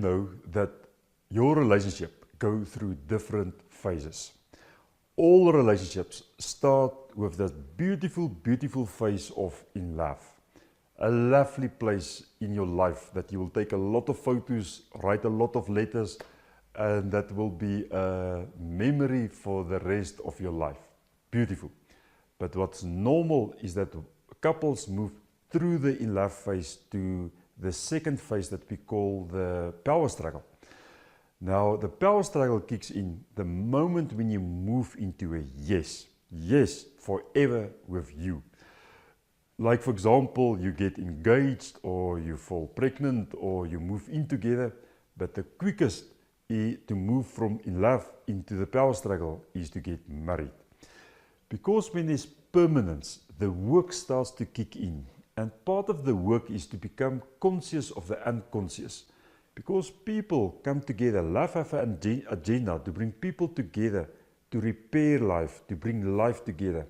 know that your relationship go through different phases? All relationships start with that beautiful, beautiful phase of in love. A lovely place in your life that you will take a lot of photos, write a lot of letters, and that will be a memory for the rest of your life. Beautiful. But what's normal is that couples move through the in love phase to the second phase that we call the power struggle. Now, the power struggle kicks in the moment when you move into a yes, forever with you. Like, for example, you get engaged or you fall pregnant or you move in together, but the quickest to move from in love into the power struggle is to get married. Because when there's permanence, the work starts to kick in. And part of the work is to become conscious of the unconscious. Because people come together, love have an agenda to bring people together, to repair life, to bring life together.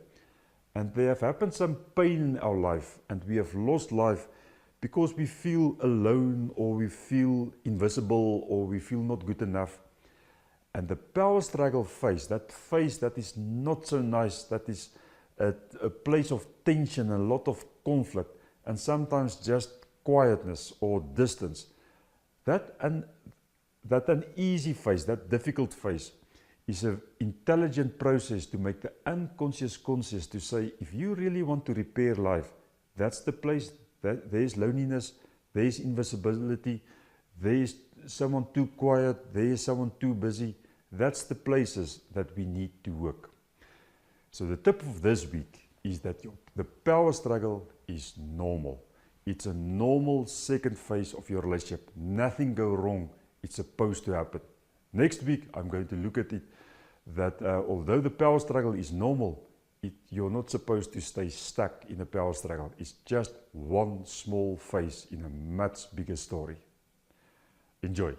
And there have happened some pain in our life, and we have lost life because we feel alone, or we feel invisible, or we feel not good enough. And the power struggle phase that is not so nice, that is a place of tension, a lot of conflict, and sometimes just quietness or distance. That uneasy phase, that difficult phase, is an intelligent process to make the unconscious conscious, to say, if you really want to repair life, that's the place. That there is loneliness, there is invisibility, there is someone too quiet, there is someone too busy. That's the places that we need to work. So the tip of this week is that the power struggle is normal. It's a normal second phase of your relationship. Nothing go wrong. It's supposed to happen. Next week, I'm going to look at it that although the power struggle is normal, you're not supposed to stay stuck in a power struggle. It's just one small phase in a much bigger story. Enjoy.